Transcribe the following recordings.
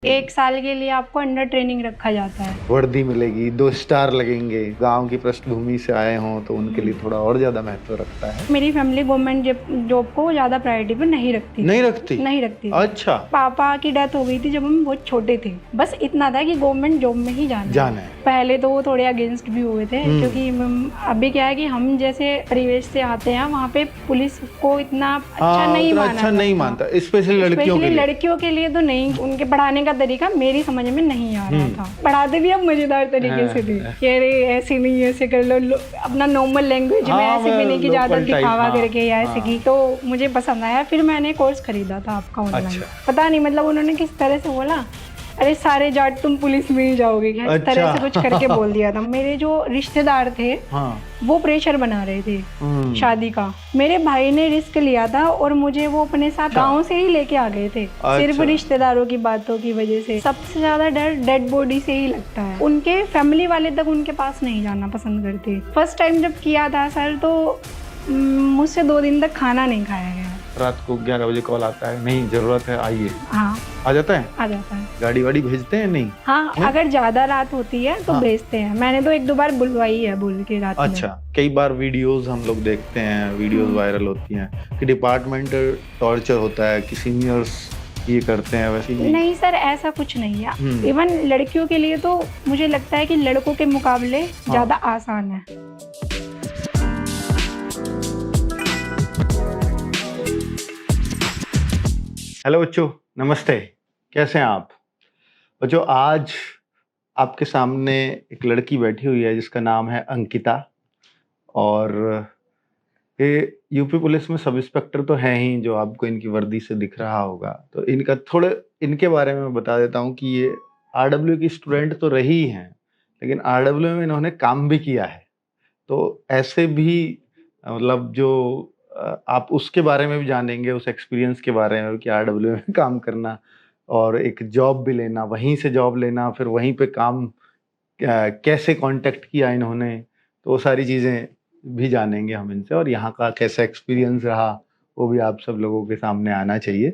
1 साल के लिए आपको अंडर ट्रेनिंग रखा जाता है। वर्दी मिलेगी, 2 स्टार लगेंगे। गांव की पृष्ठभूमि से आए हों तो उनके लिए थोड़ा और ज्यादा महत्व रखता है। मेरी फैमिली गवर्नमेंट जॉब को ज्यादा प्रायोरिटी पर नहीं रखती। नहीं रखती। अच्छा। पापा की डेथ हो गई थी जब हम बहुत छोटे थे। बस इतना था कि गवर्नमेंट जॉब में ही जाना है। पहले तो वो थोड़े अगेंस्ट भी हुए थे, क्योंकि अभी क्या है कि हम जैसे परिवेश से आते हैं, वहाँ पे पुलिस को इतना अच्छा नहीं मानता। स्पेशली लड़कियों के लिए तो नहीं। उनके पढ़ाने का तरीका मेरी समझ में नहीं आ रहा था। पढ़ाते भी अब मजेदार तरीके से थे कि अरे ऐसे नहीं, ऐसे कर लो, अपना नॉर्मल लैंग्वेज में, ऐसे भी नहीं कि ज्यादा दिखावा करके या ऐसे की। तो मुझे पसंद आया, फिर मैंने कोर्स खरीदा था आपका ऑनलाइन। पता नहीं मतलब उन्होंने किस तरह से बोला, अरे सारे जाट तुम पुलिस में ही जाओगे क्या, इस तरह से कुछ करके बोल दिया था। मेरे जो रिश्तेदार थे वो प्रेशर बना रहे थे शादी का। मेरे भाई ने रिस्क लिया था और मुझे वो अपने साथ गांव से ही लेके आ गए थे। सिर्फ रिश्तेदारों की बातों की वजह से। सबसे ज्यादा डर डेड बॉडी से ही लगता है। उनके फैमिली वाले तक उनके पास नहीं जाना पसंद करते। फर्स्ट टाइम जब किया था सर, तो मुझसे 2 दिन तक खाना नहीं खाया गया। रात को 11 बजे कॉल आता है, नहीं जरूरत है आइए। हाँ, आ जाता है। गाड़ी वाड़ी भेजते हैं? नहीं। हाँ, अगर ज्यादा रात होती है तो भेजते हैं। मैंने तो 1-2 बार बुलवाई है बोल के रात में। अच्छा। कई बार वीडियोस हम लोग देखते हैं, वीडियोस वायरल होती हैं कि डिपार्टमेंट टॉर्चर होता है, कि सीनियर्स ये करते हैं, वैसे नहीं सर, ऐसा कुछ नहीं है। इवन लड़कियों के लिए तो मुझे लगता है कि लड़कों के मुकाबले ज्यादा आसान है। हेलो बच्चों, नमस्ते। कैसे हैं आप बच्चों? आज आपके सामने एक लड़की बैठी हुई है जिसका नाम है अंकिता, और ये यूपी पुलिस में सब इंस्पेक्टर तो है ही, जो आपको इनकी वर्दी से दिख रहा होगा। तो इनके बारे में बता देता हूँ कि ये आरडब्ल्यू की स्टूडेंट तो रही हैं, लेकिन आरडब्ल्यू में इन्होंने काम भी किया है। तो ऐसे भी मतलब जो आप उसके बारे में भी जानेंगे, उस एक्सपीरियंस के बारे में कि आरडब्ल्यू में काम करना और एक जॉब भी लेना, वहीं से जॉब लेना, फिर वहीं पे काम कैसे कांटेक्ट किया इन्होंने, तो वो सारी चीज़ें भी जानेंगे हम इनसे। और यहाँ का कैसा एक्सपीरियंस रहा वो भी आप सब लोगों के सामने आना चाहिए।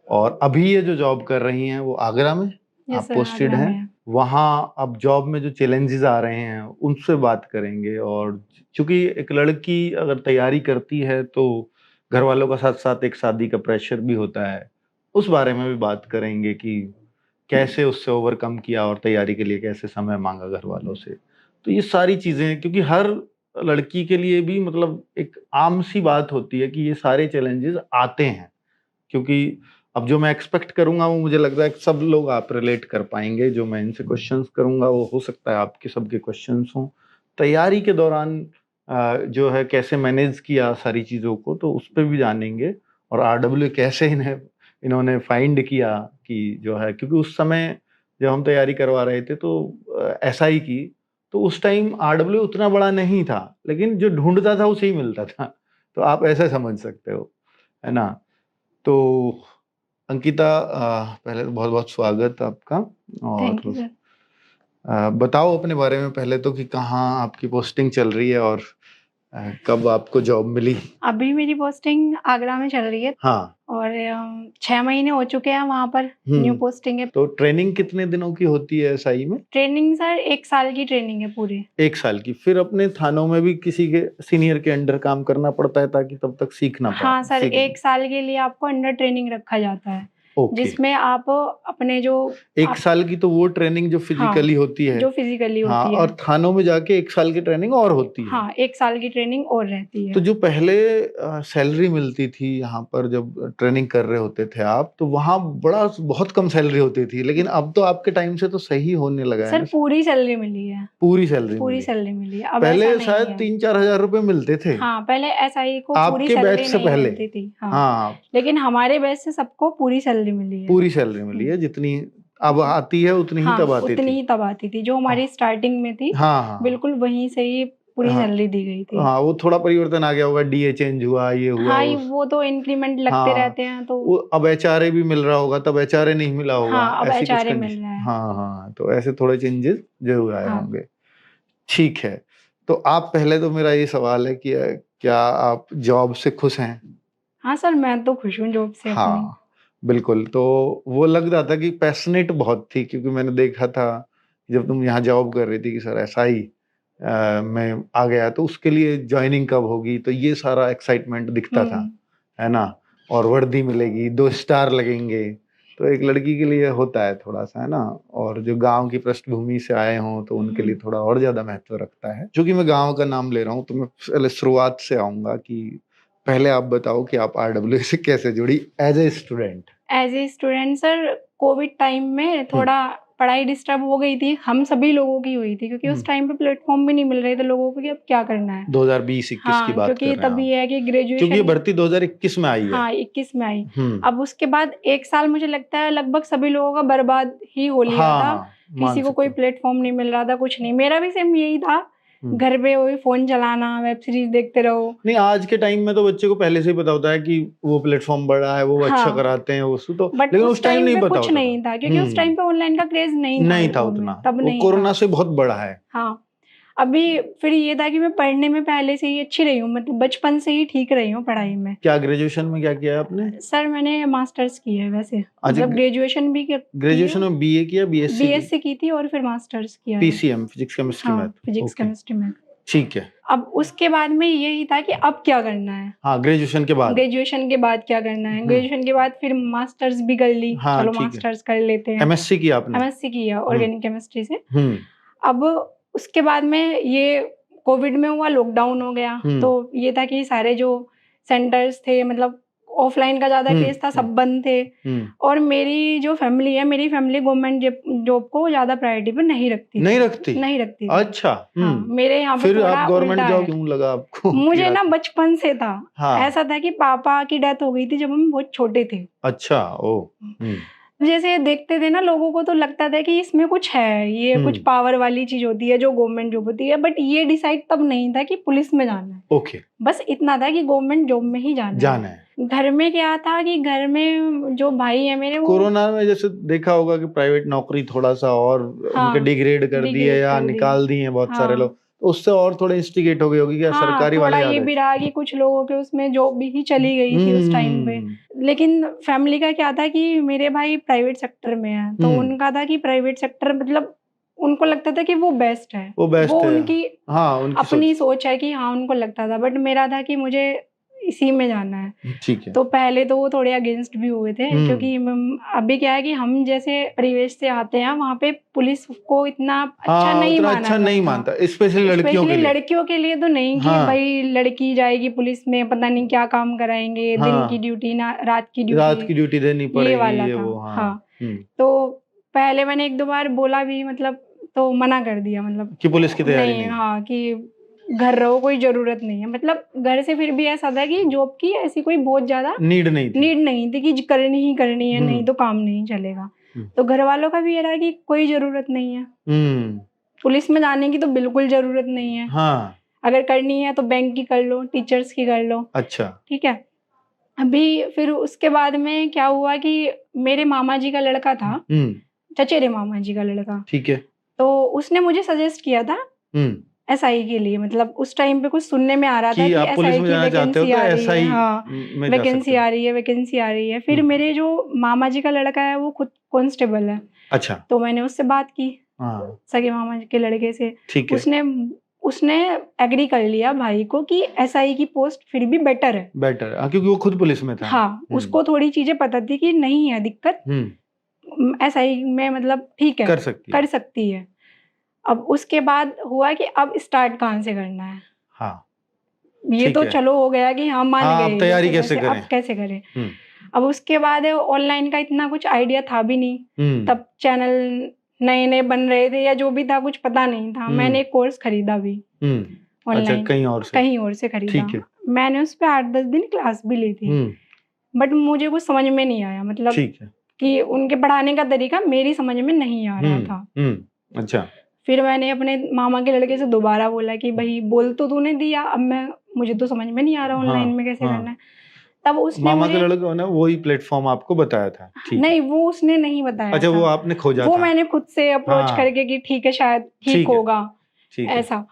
और अभी ये जो जॉब कर रही हैं वो आगरा में आप पोस्टेड हैं। वहाँ अब जॉब में जो चैलेंजेस आ रहे हैं उनसे बात करेंगे। और चूंकि एक लड़की अगर तैयारी करती है तो घर वालों का साथ साथ एक शादी का प्रेशर भी होता है, उस बारे में भी बात करेंगे कि कैसे उससे ओवरकम किया और तैयारी के लिए कैसे समय मांगा घर वालों से। तो ये सारी चीज़ें, क्योंकि हर लड़की के लिए भी मतलब एक आम सी बात होती है कि ये सारे चैलेंजेस आते हैं, क्योंकि अब जो मैं एक्सपेक्ट करूंगा वो मुझे लग रहा है कि सब लोग आप रिलेट कर पाएंगे। जो मैं इनसे क्वेश्चंस करूंगा वो हो सकता है आपके सबके क्वेश्चंस हों। तैयारी के दौरान जो है कैसे मैनेज किया सारी चीज़ों को, तो उस पर भी जानेंगे। और आरडब्ल्यू कैसे इन्होंने फाइंड किया कि जो है, क्योंकि उस समय जब हम तैयारी करवा रहे थे तो SI की, तो उस टाइम आरडब्ल्यू उतना बड़ा नहीं था, लेकिन जो ढूंढता था उसे ही मिलता था। तो आप ऐसे समझ सकते हो, है ना। तो अंकिता, पहले तो बहुत बहुत स्वागत आपका। और बताओ अपने बारे में पहले तो कि कहाँ आपकी पोस्टिंग चल रही है और कब आपको जॉब मिली? अभी मेरी पोस्टिंग आगरा में चल रही है। हाँ। और 6 महीने हो चुके हैं वहाँ पर। न्यू पोस्टिंग है। तो ट्रेनिंग कितने दिनों की होती है SI में? ट्रेनिंग सर 1 साल की ट्रेनिंग है पूरी। 1 साल की। फिर अपने थानों में भी किसी के सीनियर के अंडर काम करना पड़ता है ताकि तब तक सीखना पाए? हाँ सर, 1 साल के लिए आपको अंडर ट्रेनिंग रखा जाता है। जिसमें आप अपने जो 1 साल की तो वो ट्रेनिंग जो फिजिकली होती है, जो फिजिकली होती है। और थानों में जाके 1 साल की ट्रेनिंग और होती है। हाँ, 1 साल की ट्रेनिंग और रहती है। तो जो पहले सैलरी मिलती थी यहाँ पर जब ट्रेनिंग कर रहे होते थे आप, तो वहाँ बहुत कम सैलरी होती थी, लेकिन अब तो आपके टाइम से तो सही होने लगा है सर। पूरी सैलरी मिली है। पूरी सैलरी मिली है। पहले शायद 3-4 हजार रुपए मिलते थे। हाँ, पहले SI को पूरी आपके बैच से पहले मिलती थी। हाँ, लेकिन हमारे बैच से सबको पूरी सैलरी मिली है। पूरी सैलरी मिली है, जितनी अब आती है उतनी ही तब आती थी। जो हमारी स्टार्टिंग में थी, बिल्कुल वहीं से ही पूरी सैलरी दी गई थी। हाँ, वो थोड़ा परिवर्तन आ गया होगा, DA चेंज हुआ, ये हुआ। हाँ, वो तो इंक्रीमेंट लगते रहते हैं। तो वो अब HRA भी मिल रहा होगा, तब HRA नहीं मिला होगा। हाँ, अब HRA मिल रहा है। हाँ, तो ऐसे थोड़े चेंजेस जरूर आए होंगे। ठीक है, तो आप पहले तो मेरा ये सवाल है कि क्या आप जॉब से खुश हैं? हाँ सर, मैं तो खुश हूँ जॉब से। हाँ, बिल्कुल। तो वो लग रहा था कि पैशनेट बहुत थी, क्योंकि मैंने देखा था जब तुम यहाँ जॉब कर रही थी कि सर एसआई में आ गया तो उसके लिए ज्वाइनिंग कब होगी, तो ये सारा एक्साइटमेंट दिखता था, है ना। और वर्दी मिलेगी, 2 स्टार लगेंगे, तो एक लड़की के लिए होता है थोड़ा सा, है ना। और जो गांव की पृष्ठभूमि से आए हों तो उनके लिए थोड़ा और ज्यादा महत्व रखता है। चूंकि मैं गांव का नाम ले रहा हूँ तो मैं पहले शुरुआत से आऊंगा कि पहले आप बताओ कि आप आरडब्ल्यू से कैसे जुड़ी as a student. As a student sir, COVID time में थोड़ा पढ़ाई डिस्टर्ब हो गई थी, हम सभी लोगों की हुई थी, क्योंकि उस टाइम पे प्लेटफॉर्म भी नहीं मिल रहे थे लोगों को कि अब क्या करना है। 2020-21 हाँ, की बात कर क्योंकि रहे हैं तभी आप। है कि क्योंकि ये ग्रेजुएशन, भर्ती 2021 में आई है। हाँ 21 में आई। अब उसके बाद 1 साल मुझे लगता है लगभग सभी लोगों का बर्बाद ही हो लिया हाँ, था। हाँ, मान किसी को सकते कोई हो। प्लेटफॉर्म नहीं मिल रहा था, कुछ नहीं। मेरा भी सेम यही था, घर पे वही फोन चलाना, वेब सीरीज देखते रहो। नहीं, आज के टाइम में तो बच्चे को पहले से ही पता होता है कि वो प्लेटफॉर्म बड़ा है, वो अच्छा हाँ, कराते हैं वो तो, बट लेकिन उस टाइम नहीं पे पता कुछ होता नहीं था, क्योंकि उस टाइम पे ऑनलाइन का क्रेज नहीं था लोगों में, उतना, तब वो नहीं कोरोना था। से बहुत बड़ा है। हाँ, अभी फिर ये था कि मैं पढ़ने में पहले से ही अच्छी रही हूँ, मतलब बचपन से ही ठीक रही हूँ पढ़ाई में। क्या ग्रेजुएशन में क्या किया है आपने? सर मैंने मास्टर्स की है वैसे, अच्छा, मतलब ग्रेजुएशन भी की ग्रेजुएशन है, में बीए किया, बीएससी बीएससी की थी और फिर मास्टर्स किया है। पीसीएम, फिजिक्स केमिस्ट्री हाँ, मैथ। फिजिक्स ओके, केमिस्ट्री में। ठीक है। अब उसके बाद में यही था कि अब क्या करना है। हाँ, ग्रेजुएशन के बाद। ग्रेजुएशन के बाद क्या करना है, ग्रेजुएशन के बाद फिर मास्टर्स भी कर ली। हाँ, चलो ठीक है। मास्टर्स कर लेते हैं। एमएससी किया आपने? एमएससी किया ऑर्गेनिक केमिस्ट्री से। हम्म, अब उसके बाद में ये कोविड में हुआ, लॉकडाउन हो गया, तो ये था कि सारे जो सेंटर्स थे, मतलब ऑफलाइन का ज्यादा क्रेज था, सब बंद थे। और मेरी जो फैमिली है, मेरी फैमिली गवर्नमेंट जॉब को ज्यादा प्रायोरिटी पे नहीं रखती थी। अच्छा। हाँ, मेरे यहाँ पे फिर थोड़ा आप गवर्नमेंट उल्टा जॉब है। क्यों लगा आपको? मुझे ना बचपन से था। हाँ। ऐसा था कि पापा की डेथ हो गई थी जब हम बहुत छोटे थे। अच्छा, ओ। जैसे देखते थे ना लोगों को, तो लगता था कि इसमें कुछ है, ये कुछ पावर वाली चीज होती है जो गवर्नमेंट जॉब होती है। बट ये डिसाइड तब नहीं था कि पुलिस में जाना है। ओके, बस इतना था कि गवर्नमेंट जॉब में ही जाना है। घर में क्या था कि घर में जो भाई है मेरे, वो कोरोना में जैसे देखा होगा कि प्राइवेट नौकरी थोड़ा सा और उनके डिग्रेड कर दिए या निकाल दिए बहुत सारे लोग, तो उससे और थोड़े इंस्टिगेट हो गई होगी कि सरकारी वाले थोड़ा ये भी रहा कि कुछ लोगों के उसमें जॉब भी ही चली गई थी उस टाइम पे। लेकिन फैमिली का क्या था कि मेरे भाई प्राइवेट सेक्टर में है, तो उनका था कि प्राइवेट सेक्टर मतलब उनको लगता था कि वो बेस्ट है, वो उनकी अपनी सोच है कि हाँ उनको लगता था। बट मेरा था कि मुझे इसी में जाना है। ठीक है। तो पहले तो वो थोड़े अगेंस्ट भी हुए थे, क्योंकि अभी क्या है कि हम जैसे परिवेश से आते हैं, वहाँ पे पुलिस को इतना अच्छा नहीं मानता, स्पेशली लड़कियों के लिए तो नहीं कि भाई लड़की जाएगी पुलिस में, पता नहीं क्या काम कराएंगे, दिन की ड्यूटी ना रात की ड्यूटी देनी पड़ेगी, ये वाला था। हाँ, तो पहले मैंने 1-2 बार बोला भी, मतलब तो मना कर दिया, मतलब कि पुलिस की तैयारी नहीं। हाँ, कि घर रहो, कोई जरूरत नहीं है। मतलब घर से फिर भी ऐसा था कि जॉब की ऐसी कोई बहुत ज्यादा नीड नहीं थी कि करनी ही करनी है, नहीं तो काम नहीं चलेगा। तो घर वालों का भी ये रहा कि कोई जरूरत नहीं है पुलिस में जाने की, तो बिल्कुल जरूरत नहीं है। अगर करनी है तो बैंक की कर लो, टीचर्स की कर लो। अच्छा, ठीक है। अभी फिर उसके बाद में क्या हुआ कि मेरे मामा जी का लड़का था, चचेरे मामा जी का लड़का, ठीक है, तो उसने मुझे सजेस्ट किया था एसआई के लिए। मतलब उस टाइम पे कुछ सुनने में आ रहा था कि एसआई की वैकेंसी आ रही है। हाँ, वैकेंसी आ रही है। फिर मेरे जो मामा जी का लड़का है वो खुद कांस्टेबल है। अच्छा, तो मैंने उससे बात की, सगे मामा जी के लड़के से। उसने एग्री कर लिया भाई को कि एसआई की पोस्ट फिर भी बेटर है, क्योंकि वो खुद पुलिस में था। हाँ, उसको थोड़ी चीजें पता थी कि नहीं है दिक्कत, एसआई में मतलब ठीक है, कर सकती है। अब उसके बाद हुआ कि अब स्टार्ट कहाँ से करना है। हाँ, ये तो चलो हो गया कि हाँ मान गए, तैयारी कैसे करें, अब कैसे करें। अब उसके बाद ऑनलाइन का इतना कुछ आइडिया था भी नहीं, तब चैनल नए बन रहे थे या जो भी था कुछ पता नहीं था। मैंने एक कोर्स खरीदा भी ऑनलाइन, कहीं और से खरीदा। मैंने उस पे 8-10 दिन क्लास भी ली थी, बट मुझे कुछ समझ में नहीं आया, मतलब कि उनके पढ़ाने का तरीका मेरी समझ में नहीं आ रहा था। अच्छा, फिर मैंने अपने मामा के लड़के से दोबारा बोला कि भाई बोल तो तूने दिया, अब मुझे तो समझ में नहीं आ रहा ऑनलाइन में कैसे करना है। तब उसने मामा के लड़के ने वही प्लेटफॉर्म आपको बताया था? नहीं, वो उसने नहीं बताया। अच्छा, वो आपने खोजा वो मैंने खुद से अप्रोच करके कि ठीक है शायद ठीक होगा ऐसा।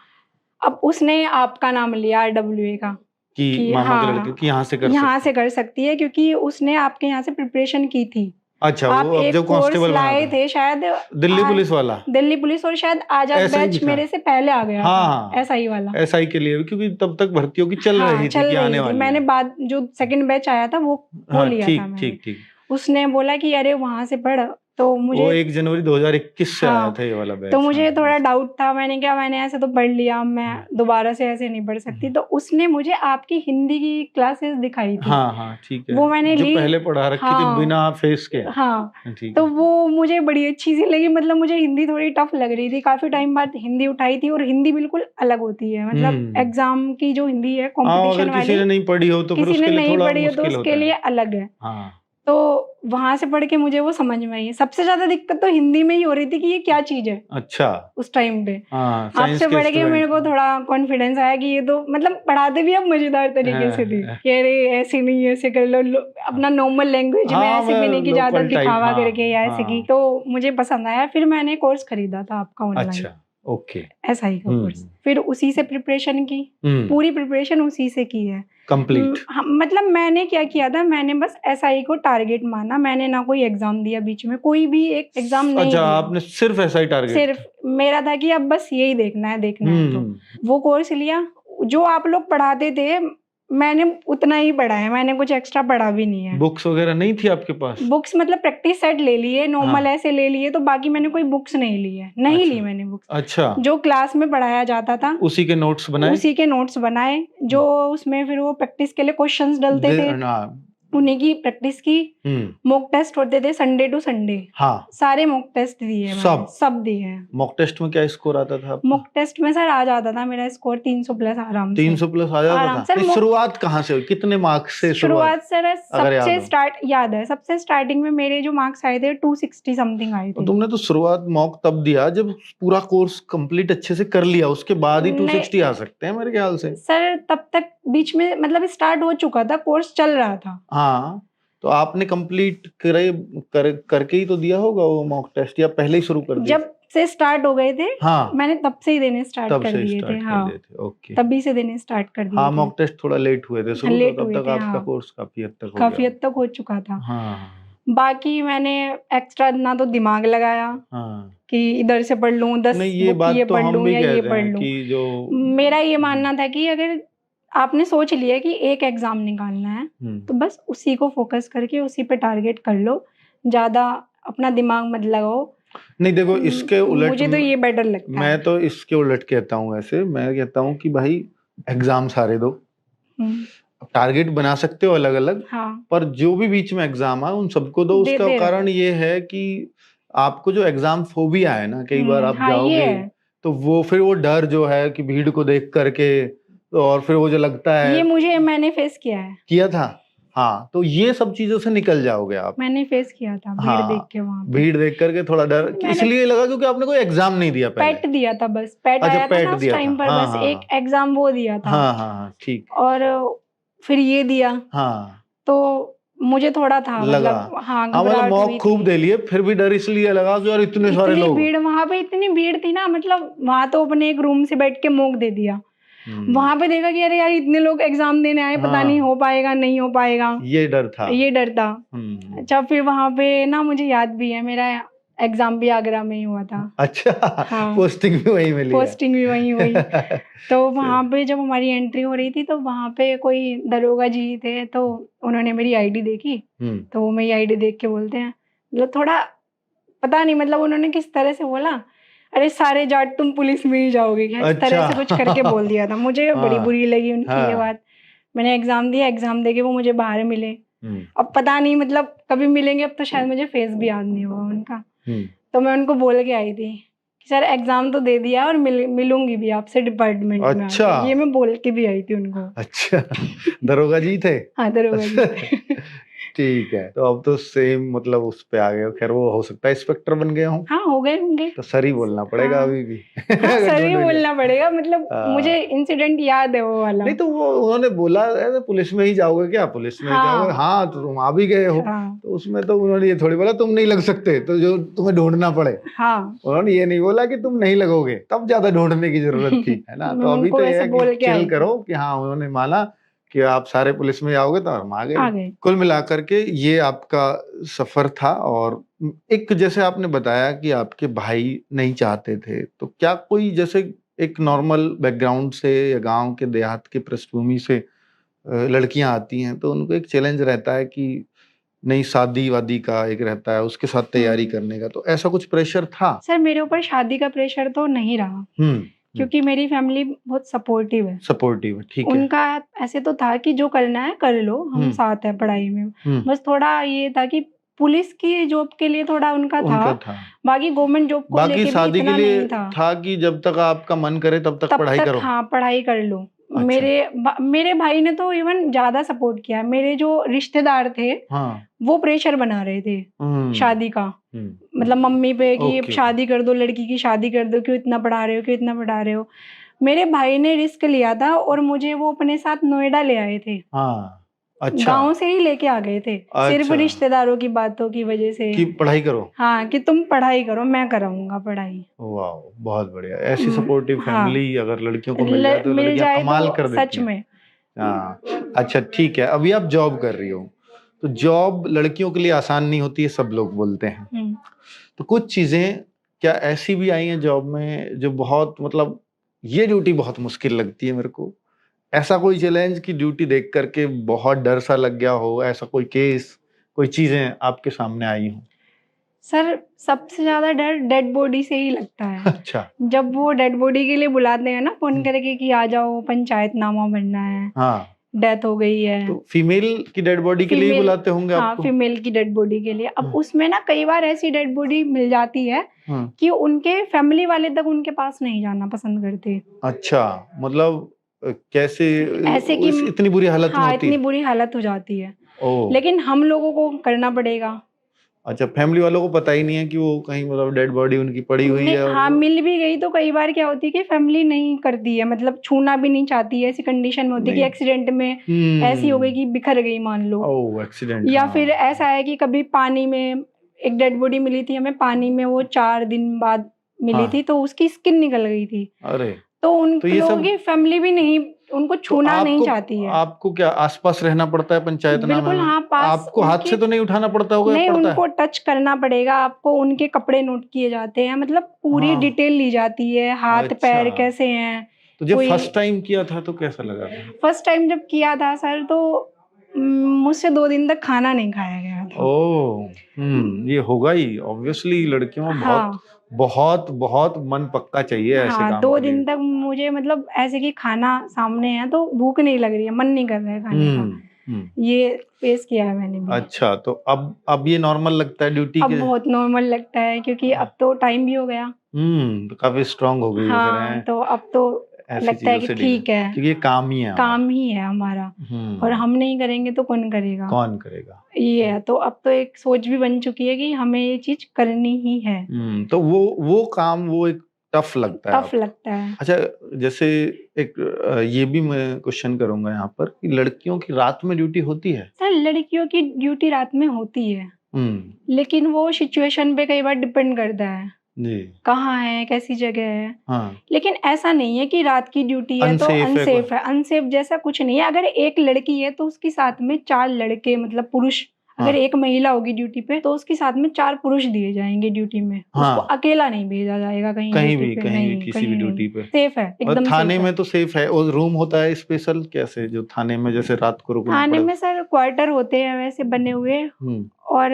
अब उसने आपका नाम लिया RWA का, कि मामा के लड़के की यहाँ से कर यहाँ से कर सकती है, क्योंकि उसने आपके यहाँ से प्रिपरेशन की थी। अच्छा, आप वो अब एक जो कोर्स कांस्टेबल लाए थे शायद, दिल्ली पुलिस वाला, दिल्ली पुलिस, और शायद आजाद SI भी बैच था। मेरे से पहले आ गया हाँ, था SI वाला, SI के लिए, क्योंकि तब तक भर्तियों की चल रही थी कि आने वाली मैंने है। बाद जो सेकंड बैच आया था वो हाँ, लिया था मैंने। ठीक। उसने बोला कि अरे वहां से पढ़, तो मुझे वो 1 जनवरी 2021 से आया था ये वाला बैच। तो मुझे थोड़ा डाउट था, मैंने क्या, मैंने ऐसे तो पढ़ लिया, मैं दोबारा से ऐसे नहीं पढ़ सकती। तो उसने मुझे आपकी हिंदी की क्लासेस दिखाई थी। हाँ, ठीक है, वो मैंने जो ली, पहले पढ़ा रखी थी बिना फेस के। ठीक, तो वो मुझे बड़ी अच्छी सी लगी। मतलब मुझे हिंदी थोड़ी टफ लग रही थी, काफी टाइम बाद हिंदी उठाई थी, और हिंदी बिल्कुल अलग होती है, मतलब एग्जाम की जो हिंदी है कंपटीशन वाली, किसी ने नहीं पढ़ी हो तो फिर किसी ने उसके लिए नहीं थोड़ा पढ़ी हो तो मुश्किल उसके लिए अलग है। हाँ। तो वहां से पढ़ के मुझे वो समझ में आई। सबसे ज्यादा दिक्कत तो हिंदी में ही हो रही थी कि ये क्या चीज है। अच्छा, उस टाइम पे आपसे पढ़ के मेरे को थोड़ा कॉन्फिडेंस आया कि ये तो मतलब पढ़ाते भी अब मजेदार तरीके से थे कि अरे ऐसे नहीं, ऐसे कर लो, अपना नॉर्मल लैंग्वेज में, ऐसे भी नहीं कि ज्यादा दिखावा करके या ऐसे की। तो मुझे पसंद आया, फिर मैंने कोर्स खरीदा था आपका ऑनलाइन। अच्छा, ओके, SI का कोर्स, फिर उसी से प्रिपरेशन की, पूरी प्रिपरेशन उसी से की है कंप्लीट। मतलब मैंने क्या किया था, मैंने बस SI को टारगेट माना, मैंने ना कोई एग्जाम दिया बीच में, कोई भी एक एग्जाम नहीं दिया। आपने सिर्फ SI टारगेट? सिर्फ मेरा था कि अब बस यही देखना है। तो वो कोर्स लिया, जो आप लोग पढ़ाते थे मैंने उतना ही पढ़ा है, मैंने कुछ एक्स्ट्रा पढ़ा भी नहीं है। बुक्स वगैरह नहीं थी आपके पास? बुक्स मतलब प्रैक्टिस सेट ले लिए, नॉर्मल ऐसे ले लिए, तो बाकी मैंने कोई बुक्स नहीं ली है, ली मैंने बुक्स। अच्छा, जो क्लास में पढ़ाया जाता था उसी के नोट्स बनाए, जो उसमें फिर वो प्रैक्टिस के लिए क्वेश्चंस डलते थे, उन्हीं की प्रैक्टिस की। मॉक टेस्ट होते थे संडे टू संडे, सारे मॉक टेस्ट दिए, सब दिए। मॉक टेस्ट में क्या स्कोर आता था? मॉक टेस्ट में सर आ जाता था मेरा स्कोर 300 प्लस आराम से। 300 प्लस आ जाता था? शुरुआत कहाँ से हुई, कितने मार्क्स से शुरुआत? सर सबसे स्टार्टिंग में मेरे जो मार्क्स आए थे 260 समथिंग आए थे। तुमने तो शुरुआत मॉक तब दिया जब पूरा कोर्स कंप्लीट अच्छे से कर लिया, उसके बाद ही 260 आ सकते हैं मेरे ख्याल से। सर तब तक बीच में मतलब स्टार्ट हो चुका था, कोर्स चल रहा था। हाँ, तो आपने कंप्लीट करके ही तो दिया होगा वो मॉक टेस्ट, या पहले ही शुरू कर दिया? जब से स्टार्ट हो गए थे, मैंने तब से ही देने स्टार्ट कर दिए थे। ओके, तभी से देने स्टार्ट कर दिए थे। मॉक टेस्ट थोड़ा लेट हुए थे शुरू, तब तक आपका कोर्स काफी हद तक हो चुका था। बाकी मैंने एक्स्ट्रा ना तो दिमाग लगाया कि इधर से पढ़ लूं, 10 ये पढ़ लूं या ये पढ़ लूं। मेरा ये मानना था कि अगर आपने सोच लिया कि एक एग्जाम निकालना है तो बस उसी को फोकस करके उसी पे टारगेट कर लो, ज्यादा अपना दिमाग मत लगाओ। नहीं देखो, इसके उलट मुझे तो ये बेटर लगता है। मैं तो इसके उलट कहता हूँ, ऐसे मैं कहता हूँ कि भाई एग्जाम सारे दो, टारगेट बना सकते हो अलग अलग, पर जो भी बीच में एग्जाम है उन सबको दो। उसका कारण ये है कि आपको जो एग्जाम फोबिया है ना, कई बार आप जाओगे तो वो फिर वो डर जो है कि भीड़ को देख करके, और फिर वो जो लगता है, ये मैंने फेस किया था। तो ये सब चीजों से निकल जाओगे आप। मैंने फेस किया था भीड़ देख के, वहाँ भीड़ देख करके थोड़ा डर इसलिए लगा क्योंकि आपने कोई एग्जाम नहीं दिया पहले। पैट दिया था बस, पैट आया था ना उस टाइम पर, बस एक एग्जाम वो दिया था। ठीक। और फिर ये दिया, तो मुझे थोड़ा था लगा, मतलब मॉक खूब दे लिए, फिर भी डर इसलिए लगा कि यार इतने सारे लोग, भीड़, वहाँ पे इतनी भीड़ थी ना, मतलब वहाँ तो अपने एक रूम से बैठ के मॉक दे दिया। वहां पे देखा कि अरे यार इतने लोग एग्जाम देने आए, पता नहीं हो पाएगा नहीं हो पाएगा, ये डर था। अच्छा, फिर वहां पे ना मुझे याद भी है, मेरा एग्जाम भी आगरा में ही हुआ था। अच्छा, पोस्टिंग भी वहीं हुई। तो वहां पे जब हमारी एंट्री हो रही थी तो वहां पे कोई दरोगा जी थे, तो उन्होंने मेरी आईडी देखी, तो वो मेरी आईडी देख के बोलते हैं, मतलब थोड़ा पता नहीं, मतलब उन्होंने किस तरह से बोला, अरे सारे जाट तुम पुलिस में ही जाओगे क्या, इस तरह से कुछ करके बोल दिया था। मुझे बड़ी बुरी लगी उनकी ये बात। मैंने एग्जाम दिया, एग्जाम देके वो मुझे बाहर मिले। अब पता नहीं मतलब कभी मिलेंगे, अब तो शायद मुझे फेस भी याद नहीं होगा उनका। तो मैं उनको बोल के आई थी कि सर एग्जाम तो दे दिया और मिलूंगी भी आपसे डिपार्टमेंट में। अच्छा, ये मैं बोल के भी आई थी उनको। अच्छा, दरोगा जी थे? हाँ, दरोगा जी थे। ठीक है, तो अब तो सेम मतलब उस पे आ गए हो। खैर वो हो सकता है इंस्पेक्टर बन गए हों। हाँ, हो गए होंगे। तो सर ही बोलना पड़ेगा अभी भी। सर ही बोलना पड़ेगा, मतलब मुझे इंसिडेंट याद है वो वाला। नहीं तो वो उन्होंने बोला पुलिस में ही जाओगे क्या, पुलिस में जाओगे? हाँ, तो तुम आ भी गए हो। तो उसमें तो उन्होंने ये थोड़ी बोला तुम नहीं लग सकते, तो जो तुम्हें ढूंढना पड़े। उन्होंने ये नहीं बोला कि तुम नहीं लगोगे, तब ज्यादा ढूंढने की जरूरत थी, है ना। तो अभी तो ये चिल करो कि हाँ, उन्होंने माना कि आप सारे पुलिस में आओगे, तो हम आ आ गए। गए। कुल मिलाकर के ये आपका सफर था। और एक जैसे आपने बताया कि आपके भाई नहीं चाहते थे, तो क्या कोई जैसे एक नॉर्मल बैकग्राउंड से या गांव के देहात के पृष्ठभूमि से लड़कियां आती हैं, तो उनको एक चैलेंज रहता है कि नहीं, शादी वादी का एक रहता है, उसके साथ तैयारी करने का, तो ऐसा कुछ प्रेशर था? सर मेरे ऊपर शादी का प्रेशर तो नहीं रहा, क्योंकि मेरी फैमिली बहुत सपोर्टिव है। सपोर्टिव है, ठीक है। उनका ऐसे तो था कि जो करना है कर लो, हम साथ हैं पढ़ाई में। बस थोड़ा ये था कि पुलिस की जॉब के लिए थोड़ा उनका था। बाकी गवर्नमेंट जॉब को लेके भी शादी के इतना लिए नहीं था कि जब तक आपका मन करे तब तक पढ़ाई करो। हाँ, पढ़ाई कर लो। अच्छा। मेरे भाई ने तो इवन ज्यादा सपोर्ट किया। मेरे जो रिश्तेदार थे, हाँ, वो प्रेशर बना रहे थे शादी का, मतलब मम्मी पे कि शादी कर दो, लड़की की शादी कर दो, क्यों इतना पढ़ा रहे हो, क्यों इतना पढ़ा रहे हो। मेरे भाई ने रिस्क लिया था और मुझे वो अपने साथ नोएडा ले आए थे। हाँ, अच्छा। गांव से ही लेके आ गए थे। अच्छा। सिर्फ रिश्तेदारों की बातों की वजह से कि पढ़ाई करो। हाँ, कि तुम पढ़ाई करो, मैं कराऊंगा पढ़ाई। वाह, बहुत बढ़िया। ऐसी सपोर्टिव फैमिली अगर लड़कियों को मिल जाए तो मिल लड़कियां जाए कमाल तो कर देती सच हैं। में। हाँ, अच्छा ठीक है। अभी आप जॉब कर रही हो, तो जॉब लड़कियों के लिए आसान नहीं होती है, सब लोग बोलते हैं। तो कुछ चीजें क्या ऐसी भी आई हैं जॉब में जो बहुत, मतलब ये ड्यूटी बहुत मुश्किल लगती है मेरे को, ऐसा कोई चैलेंज की ड्यूटी देख करके बहुत डर सा लग गया हो, ऐसा कोई केस, कोई चीजें आपके सामने आई हो? सर सबसे ज्यादा डर डेड बॉडी से ही लगता है। अच्छा। जब वो डेड बॉडी के लिए बुलाते हैं ना फोन करके कि आ जाओ, पंचायतनामा बनना है, हाँ, डेथ हो गई है, तो फीमेल की डेड बॉडी के लिए बुलाते होंगे हाँ, आपको? फीमेल की डेड बॉडी के लिए। अब उसमें ना कई बार ऐसी डेड बॉडी मिल जाती है कि उनके फैमिली वाले तक उनके पास नहीं जाना पसंद करते। अच्छा, मतलब कैसे? ऐसे कि इतनी बुरी हालत में होती इतनी है? बुरी हालत हो जाती है। लेकिन हम लोगों को करना पड़ेगा। अच्छा, फैमिली वालों को पता ही नहीं है कि वो कहीं, मतलब डेड बॉडी उनकी पड़ी हुई है? हाँ, मिल भी गई तो कई बार क्या होती है कि फैमिली नहीं करती है, मतलब छूना भी नहीं चाहती है। ऐसी कंडीशन में होती है कि एक्सीडेंट में ऐसी हो गई कि बिखर गई मान लो। ओह, एक्सीडेंट। या फिर ऐसा है कि कभी पानी में एक डेड बॉडी मिली थी हमें, पानी में वो 4 दिन बाद मिली थी, तो उसकी स्किन निकल गई थी। अरे, तो उन लोगों की फैमिली भी नहीं, उनको छूना नहीं चाहती है। आपको क्या आसपास रहना पड़ता है पंचायतनामे में? बिल्कुल, हाँ, पास। आपको हाथ से तो नहीं उठाना पड़ता होगा? नहीं, उनको टच करना पड़ेगा आपको। उनके कपड़े नोट किए जाते हैं, मतलब पूरी डिटेल ली जाती है, हाथ पैर कैसे हैं। तो जब फर्स्ट टाइम किया था तो कैसा लगा था? फर्स्ट टाइम जब किया था सर, तो मुझसे 2 दिन तक खाना नहीं खाया गया था। ओह, ये होगा ही ऑब्वियसली। लड़कियों में बहुत बहुत मन पक्का चाहिए ऐसे काम के लिए। 2 दिन तक मुझे, मतलब ऐसे कि खाना सामने है तो भूख नहीं लग रही है, मन नहीं कर रहा है खाने का। ये फेस किया है मैंने भी। अच्छा, तो अब ये नॉर्मल लगता है ड्यूटी अब बहुत नॉर्मल लगता है, क्योंकि अब तो टाइम भी हो गया। तो काफी स्ट्रांग हो गई है। हाँ, तो अब तो लगता है कि ठीक है, क्योंकि ये काम ही है हमारा। और हम नहीं करेंगे तो कौन करेगा? ये है। तो अब तो एक सोच भी बन चुकी है कि हमें ये चीज करनी ही है। तो वो काम, वो एक टफ लगता है। अच्छा, जैसे एक ये भी मैं क्वेश्चन करूंगा यहाँ पर कि लड़कियों की रात में ड्यूटी होती है? सर लड़कियों की ड्यूटी रात में होती है, लेकिन वो सिचुएशन पे कई बार डिपेंड करता है जी, कहाँ है, कैसी जगह है। लेकिन ऐसा नहीं है कि रात की ड्यूटी है तो अनसेफ है। अनसेफ जैसा कुछ नहीं है। अगर एक लड़की है तो उसके साथ में 4 लड़के, मतलब पुरुष। अगर एक महिला होगी ड्यूटी पे तो उसके साथ में 4 पुरुष दिए जाएंगे ड्यूटी में। उसको अकेला नहीं भेजा जाएगा कहीं भी किसी भी ड्यूटी पे। सेफ है एकदम। थाने में तो सेफ है, और रूम होता है स्पेशल कैसे, जो थाने में जैसे रात को रुकना थाने में सर क्वार्टर होते हैं वैसे बने हुए, और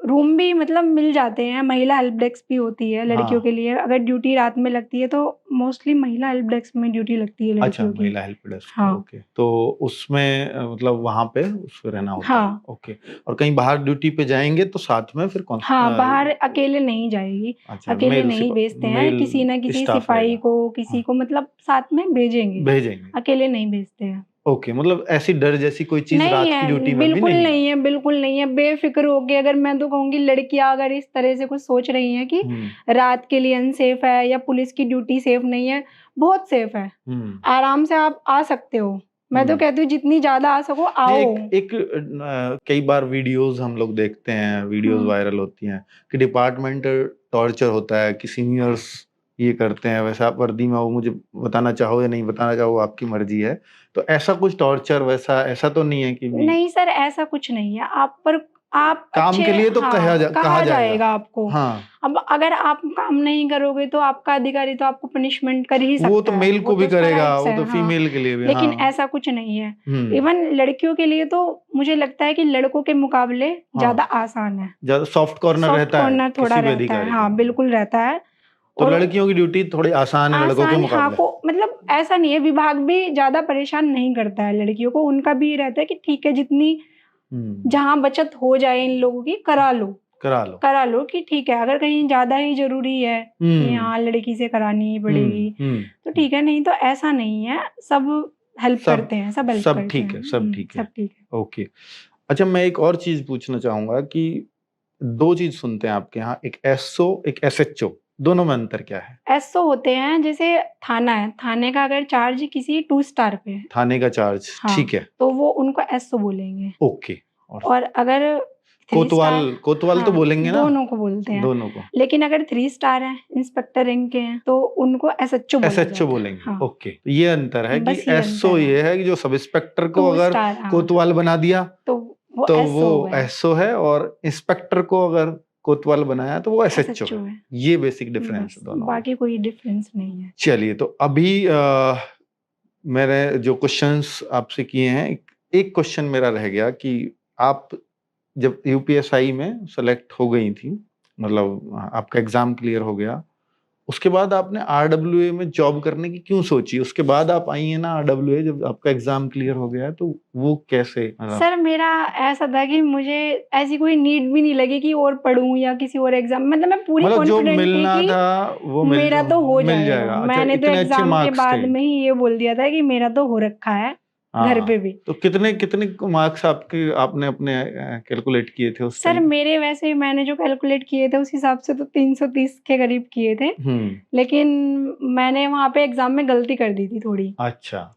रूम भी मतलब मिल जाते हैं। महिला हेल्प डेस्क भी होती है लड़कियों के लिए। अगर ड्यूटी रात में लगती है तो मोस्टली महिला हेल्प डेस्क में ड्यूटी लगती है लड़कियों की। महिला हेल्प डेस्क। ओके, तो उसमें मतलब वहां पे उसको रहना होता है। ओके, और कहीं बाहर ड्यूटी पे जाएंगे तो साथ में फिर कौन? बाहर अकेले नहीं जाएगी। अकेले नहीं भेजते हैं, किसी ना किसी सिपाही को, किसी को मतलब साथ में भेजेंगे। अकेले नहीं भेजते हैं। ओके, मतलब ऐसी डर जैसी कोई चीज रात की ड्यूटी में बिल्कुल नहीं है, बिल्कुल नहीं है। बेफिक्र होके, अगर मैं तो कहूंगी लड़कियां अगर इस तरह से कुछ सोच रही हैं कि रात के लिए अनसेफ है या पुलिस की ड्यूटी सेफ नहीं है, बहुत सेफ है। आराम से आप आ सकते हो। मैं तो कहती हूँ जितनी ज्यादा आ सको आओ। कई बार वीडियोस हम लोग देखते हैं, वीडियोस वायरल होती हैं कि डिपार्टमेंटल टॉर्चर होता है, कि सीनियर्स ये करते हैं, वैसा आप वर्दी में हो, मुझे बताना चाहो या नहीं बताना चाहो आपकी मर्जी है। तो ऐसा कुछ टॉर्चर वैसा ऐसा तो नहीं है कि भी? नहीं सर, ऐसा कुछ नहीं है। आप काम अच्छे, के लिए तो हाँ, कहा कहा जाएगा जाएगा आपको। हाँ। अब अगर आप काम नहीं करोगे तो आपका अधिकारी तो आपको पनिशमेंट कर ही सकता है। वो तो मेल को भी उसका करेगा, rights वो है, तो हाँ। फीमेल के लिए भी। लेकिन हाँ। ऐसा कुछ नहीं है। हम्म। इवन लड़कियों के लिए तो मुझे लगता है कि लड़कों के मुकाबले ज्यादा आसान है। ज्यादा सॉफ्ट कॉर्नर सॉफ्ट रहता है कॉर्नर थोड़ा किसी भी रहता है, अधिकारी हाँ का। बिल्कुल रहता है। तो और लड़कियों की ड्यूटी थोड़ी आसान है लड़कों के हाँ मुकाबले। को मतलब ऐसा नहीं है, विभाग भी ज्यादा परेशान नहीं करता है लड़कियों को। उनका भी ये रहता है कि ठीक है, जितनी जहाँ बचत हो जाए इन लोगों की करा लो कि ठीक है। अगर कहीं ज्यादा ही जरूरी है कि हाँ लड़की से करानी ही पड़ेगी तो ठीक है, नहीं तो ऐसा नहीं है। सब हेल्प करते हैं, सब हेल्प करते हैं। ठीक है, सब ठीक है, सब ठीक है। ओके। अच्छा, मैं एक और चीज पूछना चाहूंगा कि 2 चीज सुनते हैं आपके यहाँ, एक एसओ एक एसएचओ, दोनों में अंतर क्या है? एसओ होते हैं जैसे थाना है, थाने का अगर चार्ज किसी 2 स्टार पे है, थाने का चार्ज, हाँ, ठीक है, तो वो उनको एसओ बोलेंगे। ओके। और अगर कोतवाल तो बोलेंगे ना? दोनों को बोलते हैं, दोनों को। लेकिन अगर 3 स्टार है, इंस्पेक्टर रैंक के हैं, तो उनको एसएचओ बोलेंगे। हाँ। ओके, तो ये अंतर है कि बस ये एसओ अंतर है। ये है कि जो सब इंस्पेक्टर को 2 अगर स्टार, हाँ, कोतवाल बना दिया तो वो एसओ है, और इंस्पेक्टर को अगर कोतवाल बनाया तो वो एसएचओ है। ये बेसिक डिफरेंस है दोनों में। बाकी कोई डिफरेंस नहीं है। चलिए, तो अभी मैंने जो क्वेश्चंस आपसे किए हैं, एक क्वेश्चन मेरा रह गया कि आप जब यूपीएसआई में सेलेक्ट हो गई थी, मतलब आपका एग्जाम क्लियर हो गया, उसके बाद आपने आरडब्ल्यूए में जॉब करने की क्यों सोची? उसके बाद आप आई है ना आरडब्ल्यूए, जब आपका एग्जाम क्लियर हो गया, तो वो कैसे? सर मेरा ऐसा था कि मुझे ऐसी कोई नीड भी नहीं लगी कि और पढूं या किसी और एग्जाम, मतलब मैं पूरी कॉन्फिडेंट थी कि था वो मेरा तो हो जाएगा। अच्छा, मैंने तो एग्जाम के बाद में ही ये बोल दिया था कि मेरा तो हो रखा है घर पे भी। तो कितने मार्क्स आपने अपने कैलकुलेट किए थे उस सर मेरे वैसे मैंने जो कैलकुलेट किए थे उस हिसाब से तो 330 के करीब किए थे, लेकिन मैंने वहाँ पे एग्जाम में गलती कर दी थी थोड़ी। अच्छा,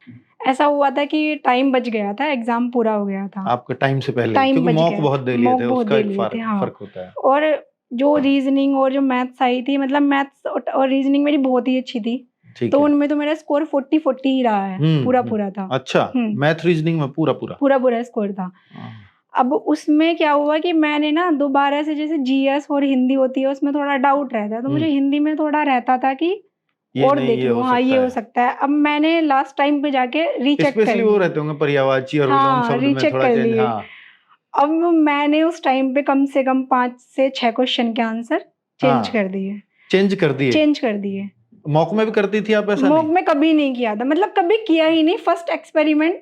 ऐसा हुआ था कि टाइम बच गया था, एग्जाम पूरा हो गया था आपका टाइम से पहले, क्योंकि मॉक बहुत दे लिए थे, उसका एक फर्क होता है। और जो रीजनिंग और जो मैथ्स आई थी, मतलब मैथ्स और रीजनिंग मेरी बहुत ही अच्छी थी, तो उनमें तो मेरा स्कोर 40 ही रहा है, पूरा था। अच्छा, मैथ रीजनिंग में पूरा स्कोर था। अब उसमें क्या हुआ कि मैंने ना दोबारा से, जैसे जीएस और हिंदी होती है उसमें थोड़ा डाउट रहता है, तो मुझे हिंदी में थोड़ा रहता था कि और देख लो, हाँ ये हो सकता है। अब मैंने लास्ट टाइम पे जाके रीचेक कर लिया, वो रहते होंगे पर्यायवाची और विलोम शब्द में थोड़ा चेंज। अब मैंने उस टाइम पे कम से कम 5 से 6 क्वेश्चन के आंसर चेंज कर दिए। मॉक में भी करती थी आप? ऐसा मॉक में कभी नहीं किया था, मतलब कभी किया ही नहीं, फर्स्ट एक्सपेरिमेंट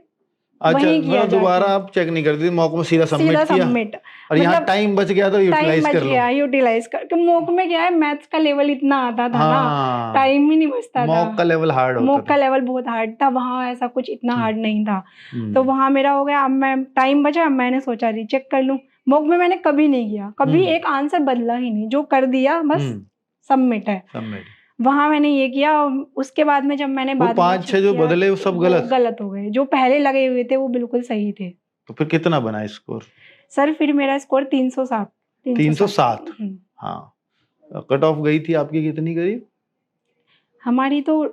वहीं किया। दोबारा आप चेक नहीं करती, मॉक में सीधा सबमिट और यहाँ टाइम बच गया तो यूटिलाइज कर। मॉक में क्या है, मैथ्स का लेवल इतना आता था ना, टाइम ही नहीं बचता था। मॉक का लेवल हार्ड होता था। मॉक का लेवल बहुत हार्ड था, वहाँ ऐसा कुछ इतना हार्ड नहीं था। तो वहाँ मेरा हो गया। अब मैं टाइम बचा, मैंने सोचा रीचेक कर लूं। मॉक में मैंने कभी नहीं किया, कभी एक आंसर बदला ही नहीं, जो कर दिया बस सबमिट है। वहां मैंने ये किया। उसके बाद में जब मैंने बाद में 5-6 जो बदले वो सब गलत हो गए, जो पहले लगे हुए थे वो बिल्कुल सही थे। तो फिर कितना बना स्कोर? सर फिर मेरा स्कोर 307। हाँ, कट ऑफ गई थी आपकी कितनी करीब? हमारी तो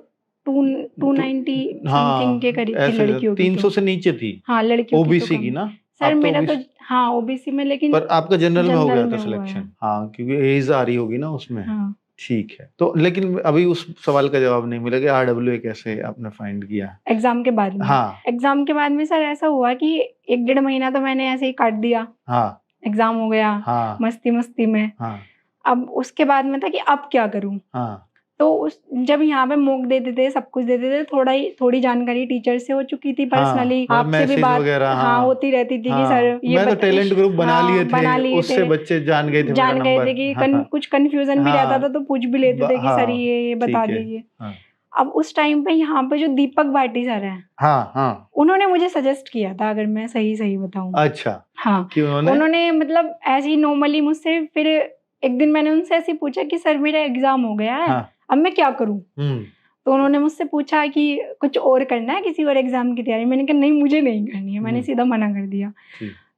290 समथिंग के करीब थी लड़कियों की। 300 से नीचे थी। हाँ, लड़कियों की ओबीसी की ना? सर मेरा तो हाँ ओबीसी में, लेकिन पर आपका जनरल में हो गया था सिलेक्शन। हाँ, क्योंकि एज आ रही होगी ना उसमें। ठीक है, तो लेकिन अभी उस सवाल का जवाब नहीं मिला कि आरडब्ल्यूए कैसे आपने फाइंड किया एग्जाम के बाद में? हाँ, एग्जाम के बाद में सर ऐसा हुआ कि 1-1.5 महीना तो मैंने ऐसे ही काट दिया। हाँ, एग्जाम हो गया। हाँ, मस्ती में। हाँ, अब उसके बाद में था कि अब क्या करूं। हाँ, तो जब यहाँ पे मॉक देते थे, सब कुछ देते थे, थोड़ी जानकारी टीचर से हो चुकी थी पर्सनली। हाँ, आपसे भी बात होती रहती थी कि सर ये मैं तो टैलेंट ग्रुप बना लिए थे, उससे बच्चे जान गए थे कि कुछ कंफ्यूजन भी रहता था तो पूछ भी लेते थे कि सर ये बता दीजिए। अब उस टाइम पे यहाँ पे जो दीपक भाटी सर हैं, उन्होंने मुझे सजेस्ट किया था, अगर मैं सही बताऊं। अच्छा, हाँ, उन्होंने मतलब ऐसे ही नॉर्मली मुझसे, फिर एक दिन मैंने उनसे ऐसे पूछा कि सर मेरा एग्जाम हो गया है, अब मैं क्या करूं? तो उन्होंने मुझसे पूछा कि कुछ और करना है, किसी और एग्जाम की तैयारी? मैंने कहा नहीं, मुझे नहीं करनी है, मैंने सीधा मना कर दिया।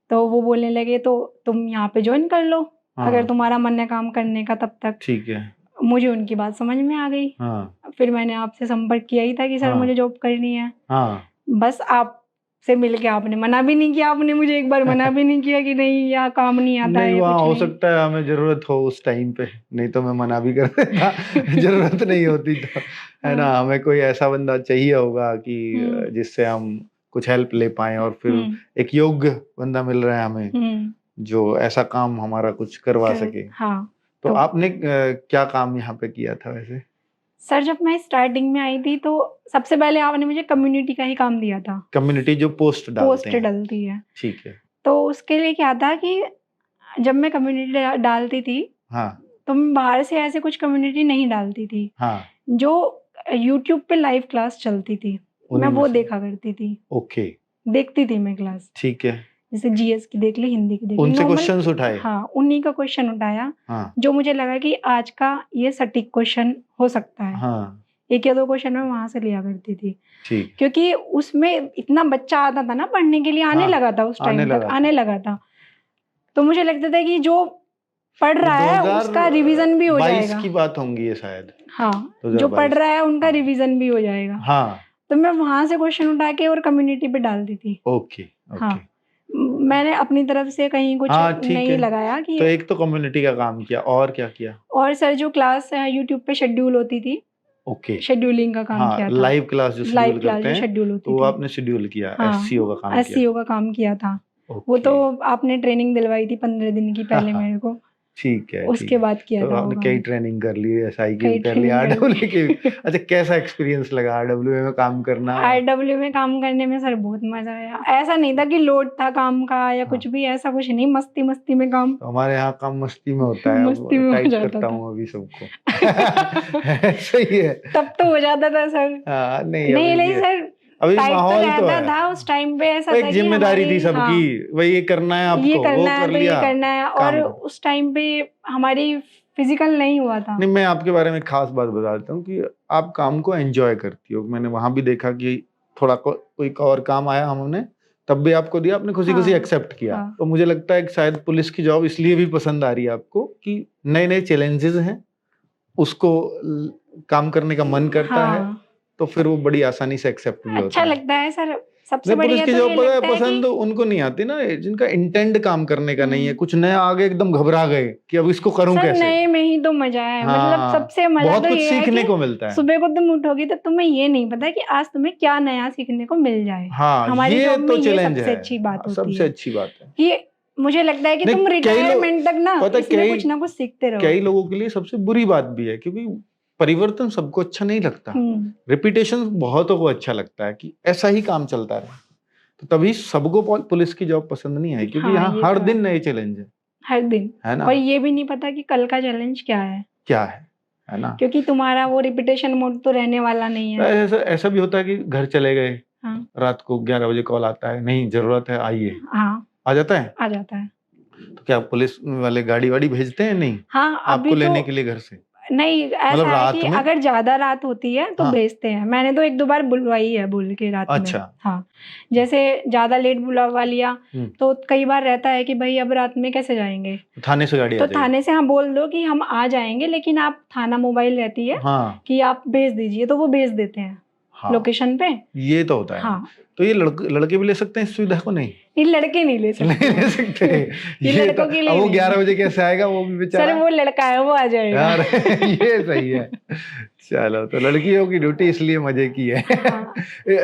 तो वो बोलने लगे तो तुम यहाँ पे ज्वाइन कर लो, अगर तुम्हारा मन है काम करने का तब तक। ठीक है। मुझे उनकी बात समझ में आ गई। हाँ फिर मैंने आपसे संपर्क किया ही था कि सर हाँ मुझे जॉब करनी है। हाँ बस आपसे मिलके आपने मना भी नहीं किया, आपने मुझे एक बार मना भी नहीं किया कि नहीं यहाँ काम नहीं आता नहीं, है, वहाँ कुछ हो नहीं। सकता है हमें जरूरत हो उस टाइम पे, नहीं तो मैं मना भी कर देता। जरूरत नहीं होती तो, है ना, हाँ। हमें कोई ऐसा बंदा चाहिए होगा कि जिससे हम कुछ हेल्प ले पाएं, और फिर एक योग्य बंदा मिल रहा है हमें जो ऐसा काम हमारा कुछ करवा सके। हाँ। तो आपने क्या काम यहाँ पे किया था वैसे? सर जब मैं स्टार्टिंग में आई थी तो सबसे पहले आपने मुझे कम्युनिटी का ही काम दिया था। कम्युनिटी जो पोस्ट डलती है, ठीक है। तो उसके लिए क्या था कि जब मैं कम्युनिटी डालती थी, हाँ तो मैं बाहर से ऐसे कुछ कम्युनिटी नहीं डालती थी। हाँ। जो यूट्यूब पे लाइव क्लास चलती थी, मैं वो देखा करती थी। ओके, देखती थी मैं क्लास। ठीक है। जैसे जीएस की देख ली, हिंदी की देख ली, उनसे क्वेश्चंस उठाए? हाँ, उन्हीं का क्वेश्चन उठाया। हाँ जो मुझे लगा कि आज का ये सटीक क्वेश्चन हो सकता है। हाँ, 1 या 2 क्वेश्चन मैं वहां से लिया करती थी। ठीक। क्योंकि उसमें इतना बच्चा आता था ना पढ़ने के लिए, आने लगा था उस टाइम तक, आने लगा था। तो मुझे लगता था कि जो पढ़ रहा है उसका रिवीजन भी हो जाएगा। की बात होंगी ये शायद। हाँ, जो पढ़ रहा है उनका रिवीजन भी हो जाएगा। हाँ, तो मैं वहां से क्वेश्चन उठा के और कम्युनिटी पे डालती थी। ओके। हाँ, मैंने अपनी तरफ से कहीं कुछ नहीं लगाया कि। तो एक तो कम्युनिटी का काम किया, और क्या किया? और सर जो क्लास यूट्यूब पे शेड्यूल होती थी, ओके, शेड्यूलिंग का काम किया था। लाइव क्लास जो शेड्यूल होती तो थी, आपने शेड्यूल किया। एससीओ का काम किया था। वो तो आपने ट्रेनिंग दिलवाई थी 15 दिन की पहले मेरे को। ठीक है, उसके बाद किया तो था। आपने कई ट्रेनिंग कर ली, एसआई की कर ली, आरडब्ल्यू की। अच्छा, कैसा एक्सपीरियंस लगा आरडब्ल्यू में काम करना? आरडब्ल्यू में काम करने में सर बहुत मजा आया। ऐसा नहीं था कि लोड था काम का या कुछ भी, ऐसा कुछ नहीं, मस्ती मस्ती में काम। तो हमारे यहाँ काम मस्ती में होता है। मस्ती में हो जाता करता हूँ अभी सबको। सही है, तब तो हो जाता था सर। नहीं सर, अभी माहौल तो है था उस टाइम पे, ऐसा एक जिम्मेदारी थी सबकी, वही ये करना है आपको, ये करना है तो ये करना है। और उस टाइम पे हमारी फिजिकल नहीं हुआ था। नहीं, मैं आपके बारे में खास बात बता देता हूँ कि आप काम को एंजॉय करती हो। मैंने वहां भी देखा कि थोड़ा कोई और काम आया, हमने तब भी आपको दिया, आपने खुशी खुशी एक्सेप्ट किया। तो मुझे लगता है कि शायद पुलिस की जॉब इसलिए भी पसंद आ रही है आपको कि नए नए चैलेंजेस हैं, उसको काम करने का मन करता है, तो फिर वो बड़ी आसानी से एक्सेप्ट भी होता है। अच्छा लगता है सर। सबसे बढ़िया पुलिस की जॉब पसंद उनको नहीं आती ना जिनका इंटेंट काम करने का नहीं है, कुछ नया आगे एकदम घबरा गए कि अब इसको करूं कैसे। नए में ही तो मजा है। मतलब सबसे मजा बहुत कुछ सीखने को मिलता है। सुबह को तुम उठोगी तो तुम्हें ये नहीं पता कि आज तुम्हें क्या नया सीखने को मिल जाए। हमारी जॉब में ये सबसे अच्छी बात होती है। सबसे अच्छी बात है कि मुझे लगता है कि तुम रिटायरमेंट तक ना इसमें कुछ ना कुछ सीखते रहो। कई लोगों के लिए सबसे बुरी बात भी है, क्योंकि परिवर्तन सबको अच्छा नहीं लगता। रिपीटेशन बहुतों को अच्छा लगता है कि ऐसा ही काम चलता रहे। तो तभी सबको पुलिस की जॉब पसंद नहीं आई, क्योंकि यहाँ हर दिन नए चैलेंज है, हर दिन, है ना। और ये भी नहीं पता कि कल का चैलेंज क्या है ना। क्योंकि तुम्हारा वो रिपीटेशन मोड तो रहने वाला नहीं है। ऐसा भी होता है कि घर चले गए, रात को 11 बजे कॉल आता है, नहीं जरूरत है आइए, आ जाता है। तो क्या पुलिस वाले गाड़ी वाड़ी भेजते हैं? नहीं, आपको लेने के लिए घर से? नहीं, ऐसा है कि अगर ज्यादा रात होती है तो भेजते हैं। मैंने तो 1-2 बार बुलवाई है बोल के रात में। हाँ, जैसे ज्यादा लेट बुलवा लिया तो कई बार रहता है कि भाई अब रात में कैसे जाएंगे, थाने से गाड़ी तो थाने से बोल दो कि हम आ जाएंगे, लेकिन आप थाना मोबाइल रहती है कि आप भेज दीजिए, तो वो भेज देते हैं लोकेशन पे। ये तो होता है। तो ये लड़के भी ले सकते हैं इस सुविधा को? नहीं, ये लड़के नहीं ले सकते। ये लड़कों के लिए। वो 11 बजे कैसे आएगा वो भी बेचारा? सर वो लड़का है, वो आ जाएगा। यार ये सही है। चलो, तो लड़कियों की ड्यूटी इसलिए मजे की है।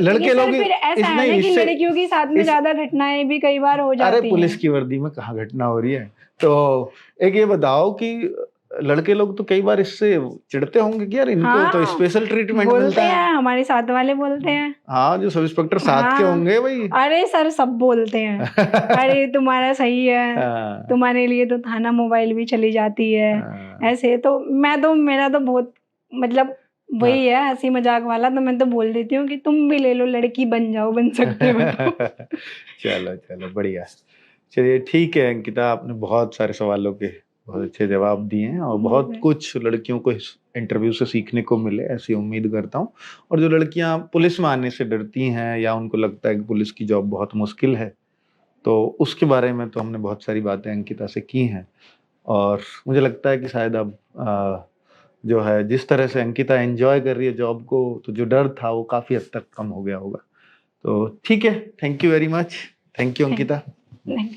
लड़के लोग ऐसा है ना कि लड़कियों के साथ में ज्यादा घटनाएं भी कई बार हो जाती हैं। अरे पुलिस की वर्दी में कहाँ घटना हो रही है। तो एक ये बताओ कि लड़के लोग तो कई बार इससे चिढ़ते होंगे कि यार इनको तो स्पेशल ट्रीटमेंट मिलता है। हमारे साथ वाले बोलते हैं। हाँ, जो सब इंस्पेक्टर साथ के होंगे भाई। अरे सर सब बोलते हैं, अरे तुम्हारा सही है, तुम्हारे लिए तो थाना मोबाइल भी चली जाती है। ऐसे तो मेरा तो बहुत मतलब वही है हंसी मजाक वाला, तो मैं तो बोल देती हूँ कि तुम भी ले लो, लड़की बन जाओ, बन सकते हो। चलो बढ़िया। चलिए ठीक है अंकिता, आपने बहुत सारे सवालों के बहुत अच्छे जवाब दिए हैं और बहुत कुछ लड़कियों को इस इंटरव्यू से सीखने को मिले, ऐसी उम्मीद करता हूँ। और जो लड़कियां पुलिस में आने से डरती हैं या उनको लगता है कि पुलिस की जॉब बहुत मुश्किल है, तो उसके बारे में तो हमने बहुत सारी बातें अंकिता से की हैं। और मुझे लगता है कि शायद अब जो है जिस तरह से अंकिता एंजॉय कर रही है जॉब को, तो जो डर था वो काफी हद तक कम हो गया होगा। तो ठीक है, thank you very much. Thank you Ankita. नहीं